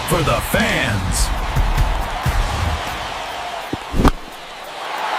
for the fans.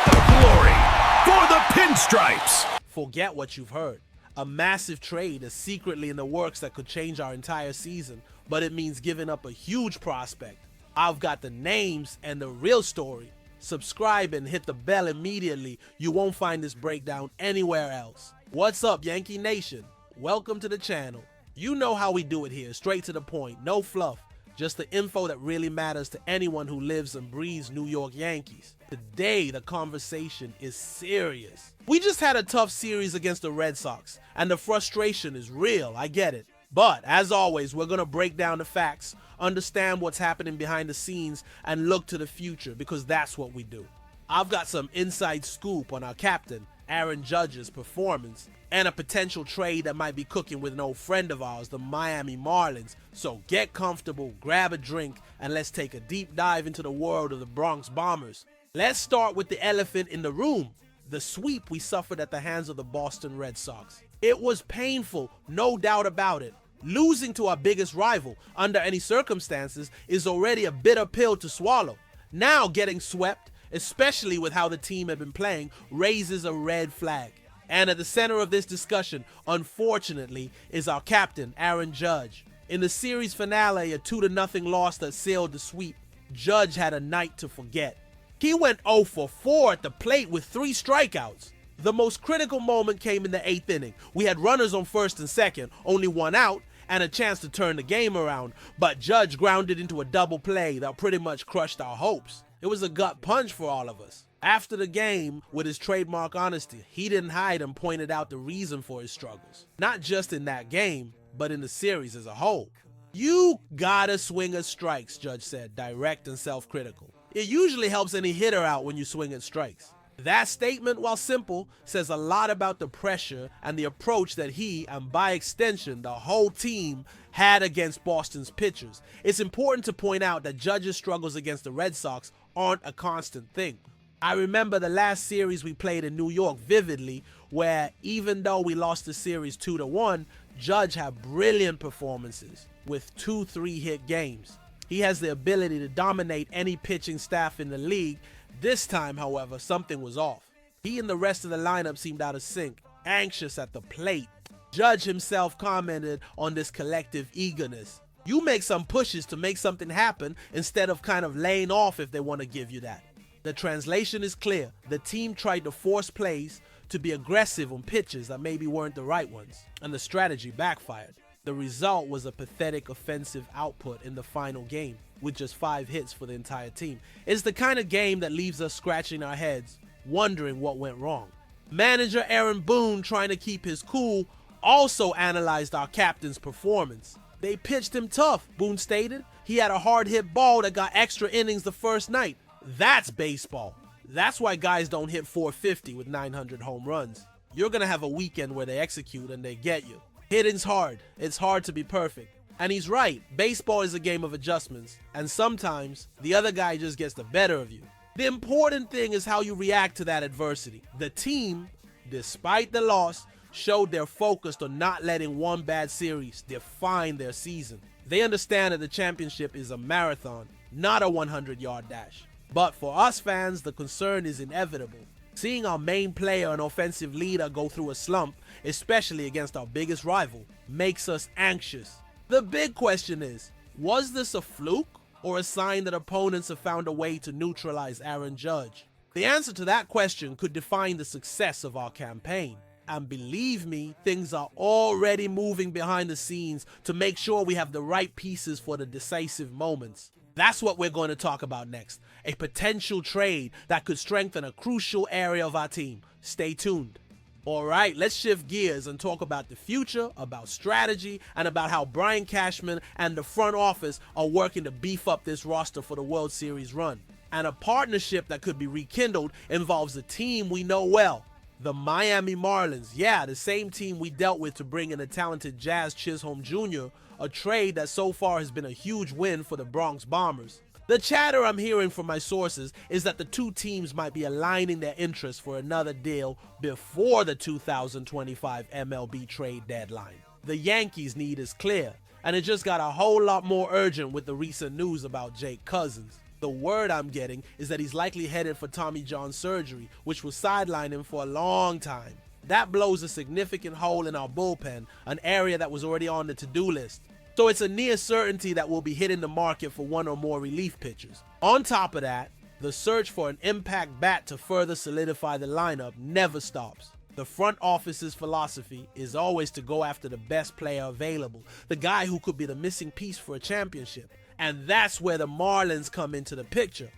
The glory for the pinstripes. Forget what you've heard. A massive trade is secretly in the works that could change our entire season, but it means giving up a huge prospect. I've got the names and the real story. Subscribe and hit the bell immediately. You won't find this breakdown anywhere else. What's up, Yankee Nation? Welcome to the channel. You know how we do it here, straight to the point, no fluff. Just the info that really matters to anyone who lives and breathes New York Yankees. Today, the conversation is serious. We just had a tough series against the Red Sox, and the frustration is real, I get it. But, as always, we're going to break down the facts, understand what's happening behind the scenes, and look to the future, because that's what we do. I've got some inside scoop on our captain, Aaron Judge's performance, and a potential trade that might be cooking with an old friend of ours, the Miami Marlins. So get comfortable, grab a drink, and let's take a deep dive into the world of the Bronx Bombers. Let's start with the elephant in the room, the sweep we suffered at the hands of the Boston Red Sox. It was painful, no doubt about it. Losing to our biggest rival under any circumstances is already a bitter pill to swallow. Now getting swept, especially with how the team had been playing, raises a red flag. And at the center of this discussion, unfortunately, is our captain, Aaron Judge. In the series finale, a 2-0 loss that sealed the sweep, Judge had a night to forget. He went 0 for 4 at the plate with 3 strikeouts. The most critical moment came in the 8th inning. We had runners on first and second, only 1 out, and a chance to turn the game around, but Judge grounded into a double play that pretty much crushed our hopes. It was a gut punch for all of us. After the game, with his trademark honesty, he didn't hide and pointed out the reason for his struggles. Not just in that game, but in the series as a whole. You gotta swing at strikes, Judge said, direct and self-critical. It usually helps any hitter out when you swing at strikes. That statement, while simple, says a lot about the pressure and the approach that he, and by extension, the whole team, had against Boston's pitchers. It's important to point out that Judge's struggles against the Red Sox aren't a constant thing. I remember the last series we played in New York vividly, where even though we lost the series 2-1, Judge had brilliant performances with 2 3-hit games. He has the ability to dominate any pitching staff in the league. This time, however, something was off. He and the rest of the lineup seemed out of sync, anxious at the plate. Judge himself commented on this collective eagerness. You make some pushes to make something happen instead of kind of laying off if they want to give you that. The translation is clear. The team tried to force plays to be aggressive on pitches that maybe weren't the right ones, and the strategy backfired. The result was a pathetic offensive output in the final game, with just 5 hits for the entire team. It's the kind of game that leaves us scratching our heads, wondering what went wrong. Manager Aaron Boone, trying to keep his cool, also analyzed our captain's performance. They pitched him tough, Boone stated. He had a hard-hit ball that got extra innings the first night. That's baseball. That's why guys don't hit 450 with 900 home runs. You're gonna have a weekend where they execute and they get you. Hitting's hard. It's hard to be perfect. And he's right. Baseball is a game of adjustments, and sometimes the other guy just gets the better of you. The important thing is how you react to that adversity. The team, despite the loss, showed they're focused on not letting one bad series define their season. They understand that the championship is a marathon, not a 100-yard dash. But for us fans, the concern is inevitable. Seeing our main player and offensive leader go through a slump, especially against our biggest rival, makes us anxious. The big question is, was this a fluke or a sign that opponents have found a way to neutralize Aaron Judge? The answer to that question could define the success of our campaign. And believe me, things are already moving behind the scenes to make sure we have the right pieces for the decisive moments. That's what we're going to talk about next. A potential trade that could strengthen a crucial area of our team. Stay tuned. Alright, let's shift gears and talk about the future, about strategy, and about how Brian Cashman and the front office are working to beef up this roster for the World Series run. And a partnership that could be rekindled involves a team we know well. The Miami Marlins, yeah, the same team we dealt with to bring in the talented Jazz Chisholm Jr., a trade that so far has been a huge win for the Bronx Bombers. The chatter I'm hearing from my sources is that the two teams might be aligning their interests for another deal before the 2025 MLB trade deadline. The Yankees' need is clear. And it just got a whole lot more urgent with the recent news about Jake Cousins. The word I'm getting is that he's likely headed for Tommy John surgery, which will sideline him for a long time. That blows a significant hole in our bullpen, an area that was already on the to-do list. So it's a near certainty that we'll be hitting the market for one or more relief pitchers. On top of that, the search for an impact bat to further solidify the lineup never stops. The front office's philosophy is always to go after the best player available, the guy who could be the missing piece for a championship. And that's where the Marlins come into the picture.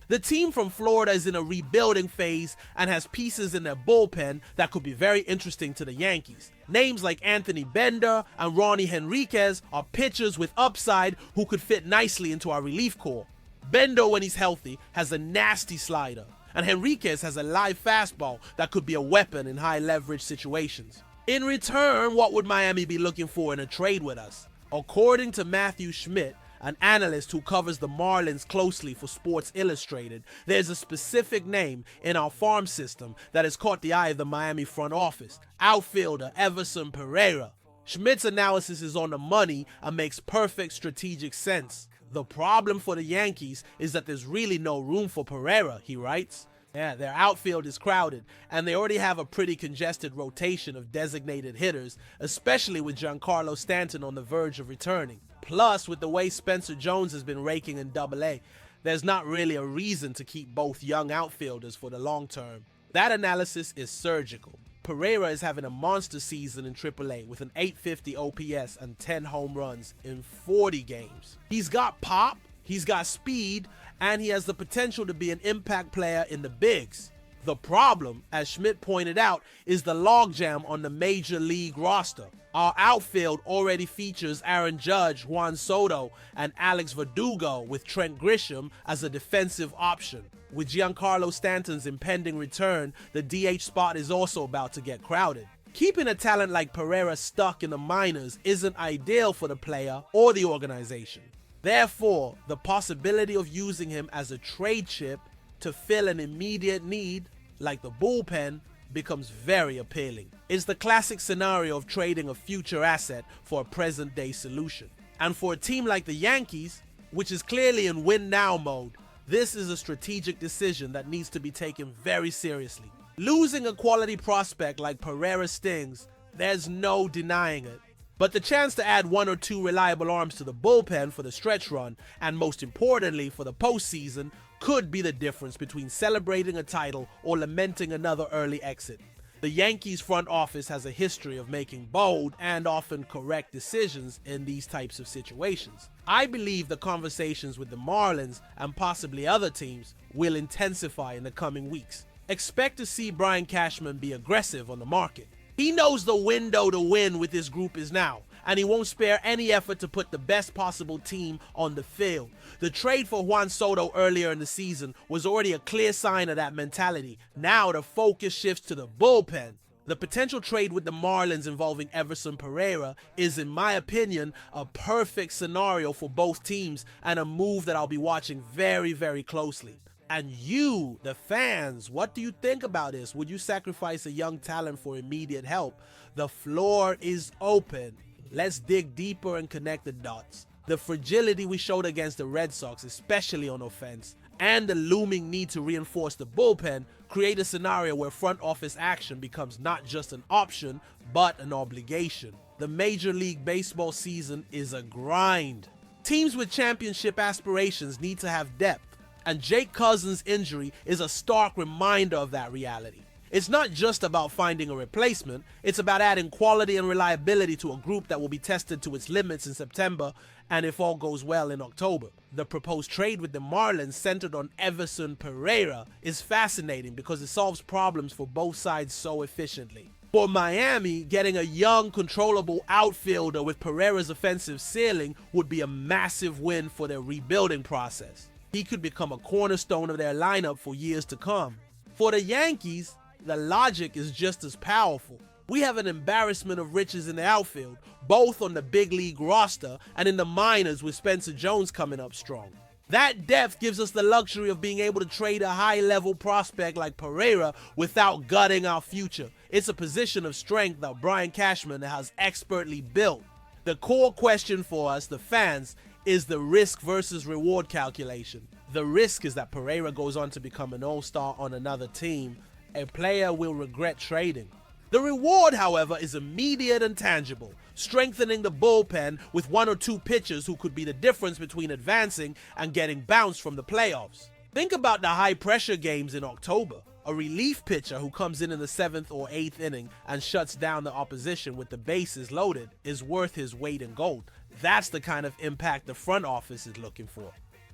The team from Florida is in a rebuilding phase and has pieces in their bullpen that could be very interesting to the Yankees. Names like Anthony Bender and Ronnie Henriquez are pitchers with upside who could fit nicely into our relief corps. Bender, when he's healthy, has a nasty slider, and Henriquez has a live fastball that could be a weapon in high leverage situations. In return, what would Miami be looking for in a trade with us? According to Matthew Schmidt, an analyst who covers the Marlins closely for Sports Illustrated, there's a specific name in our farm system that has caught the eye of the Miami front office: outfielder Everson Pereira. Schmidt's analysis is on the money and makes perfect strategic sense. The problem for the Yankees is that there's really no room for Pereira, he writes. Yeah, their outfield is crowded, and they already have a pretty congested rotation of designated hitters, especially with Giancarlo Stanton on the verge of returning. Plus, with the way Spencer Jones has been raking in Double-A, there's not really a reason to keep both young outfielders for the long term. That analysis is surgical. Pereira is having a monster season in Triple-A with an .850 OPS and 10 home runs in 40 games. He's got pop, he's got speed, and he has the potential to be an impact player in the bigs. The problem, as Schmidt pointed out, is the logjam on the major league roster. Our outfield already features Aaron Judge, Juan Soto, and Alex Verdugo, with Trent Grisham as a defensive option. With Giancarlo Stanton's impending return, the DH spot is also about to get crowded. Keeping a talent like Pereira stuck in the minors isn't ideal for the player or the organization. Therefore, the possibility of using him as a trade chip to fill an immediate need, like the bullpen, becomes very appealing. It's the classic scenario of trading a future asset for a present-day solution. And for a team like the Yankees, which is clearly in win-now mode, this is a strategic decision that needs to be taken very seriously. Losing a quality prospect like Pereira stings, there's no denying it. But the chance to add one or two reliable arms to the bullpen for the stretch run, and most importantly for the postseason, could be the difference between celebrating a title or lamenting another early exit. The Yankees front office has a history of making bold and often correct decisions in these types of situations. I believe the conversations with the Marlins and possibly other teams will intensify in the coming weeks. Expect to see Brian Cashman be aggressive on the market. He knows the window to win with this group is now, and he won't spare any effort to put the best possible team on the field. The trade for Juan Soto earlier in the season was already a clear sign of that mentality. Now the focus shifts to the bullpen. The potential trade with the Marlins involving Everson Pereira is, in my opinion, a perfect scenario for both teams and a move that I'll be watching very, very closely. And you, the fans, what do you think about this? Would you sacrifice a young talent for immediate help? The floor is open. Let's dig deeper and connect the dots. The fragility we showed against the Red Sox, especially on offense, and the looming need to reinforce the bullpen create a scenario where front office action becomes not just an option, but an obligation. The Major League Baseball season is a grind. Teams with championship aspirations need to have depth, and Jake Cousins' injury is a stark reminder of that reality. It's not just about finding a replacement, it's about adding quality and reliability to a group that will be tested to its limits in September and, if all goes well, in October. The proposed trade with the Marlins centered on Everson Pereira is fascinating because it solves problems for both sides so efficiently. For Miami, getting a young, controllable outfielder with Pereira's offensive ceiling would be a massive win for their rebuilding process. He could become a cornerstone of their lineup for years to come. For the Yankees, the logic is just as powerful. We have an embarrassment of riches in the outfield, both on the big league roster and in the minors with Spencer Jones coming up strong. That depth gives us the luxury of being able to trade a high-level prospect like Pereira without gutting our future. It's a position of strength that Brian Cashman has expertly built. The core question for us, the fans, is the risk versus reward calculation. The risk is that Pereira goes on to become an all-star on another team, a player will regret trading. The reward, however, is immediate and tangible, strengthening the bullpen with 1 or 2 pitchers who could be the difference between advancing and getting bounced from the playoffs. Think about the high-pressure games in October. A relief pitcher who comes in the 7th or 8th inning and shuts down the opposition with the bases loaded is worth his weight in gold. That's the kind of impact the front office is looking for.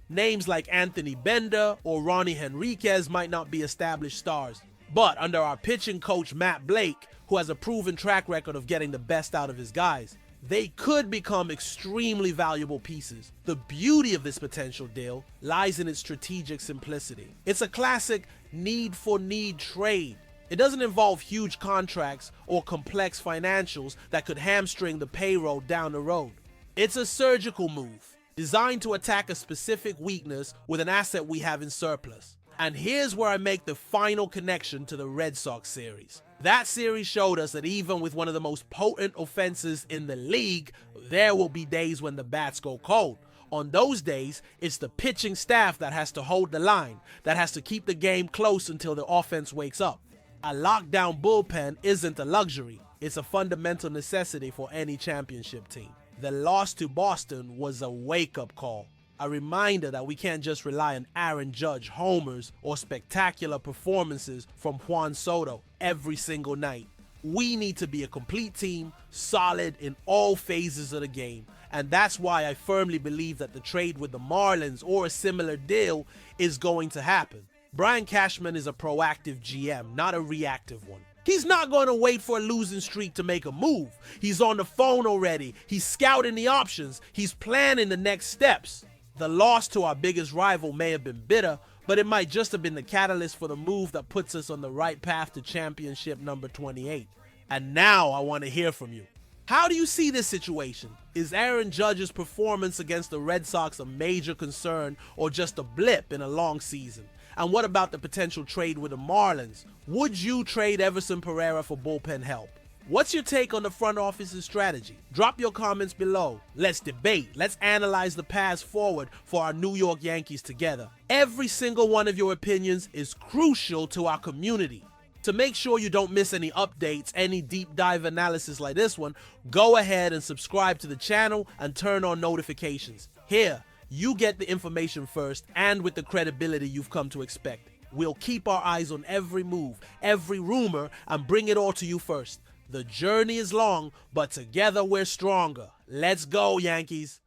Names like Anthony Bender or Ronnie Henriquez might not be established stars, but under our pitching coach Matt Blake, who has a proven track record of getting the best out of his guys, they could become extremely valuable pieces. The beauty of this potential deal lies in its strategic simplicity. It's a classic need-for-need trade. It doesn't involve huge contracts or complex financials that could hamstring the payroll down the road. It's a surgical move, designed to attack a specific weakness with an asset we have in surplus. And here's where I make the final connection to the Red Sox series. That series showed us that even with one of the most potent offenses in the league, there will be days when the bats go cold. On those days, it's the pitching staff that has to hold the line, that has to keep the game close until the offense wakes up. A lockdown bullpen isn't a luxury, it's a fundamental necessity for any championship team. The loss to Boston was a wake-up call. A reminder that we can't just rely on Aaron Judge homers or spectacular performances from Juan Soto every single night. We need to be a complete team, solid in all phases of the game. And that's why I firmly believe that the trade with the Marlins or a similar deal is going to happen. Brian Cashman is a proactive GM, not a reactive one. He's not going to wait for a losing streak to make a move. He's on the phone already. He's scouting the options. He's planning the next steps. The loss to our biggest rival may have been bitter, but it might just have been the catalyst for the move that puts us on the right path to championship number 28. And now I want to hear from you. How do you see this situation? Is Aaron Judge's performance against the Red Sox a major concern or just a blip in a long season? And what about the potential trade with the Marlins? Would you trade Everson Pereira for bullpen help? What's your take on the front office's strategy? Drop your comments below. Let's debate. Let's analyze the paths forward for our New York Yankees together. Every single one of your opinions is crucial to our community. To make sure you don't miss any updates, any deep dive analysis like this one, go ahead and subscribe to the channel and turn on notifications. Here, you get the information first and with the credibility you've come to expect. We'll keep our eyes on every move, every rumor, and bring it all to you first. The journey is long, but together we're stronger. Let's go, Yankees.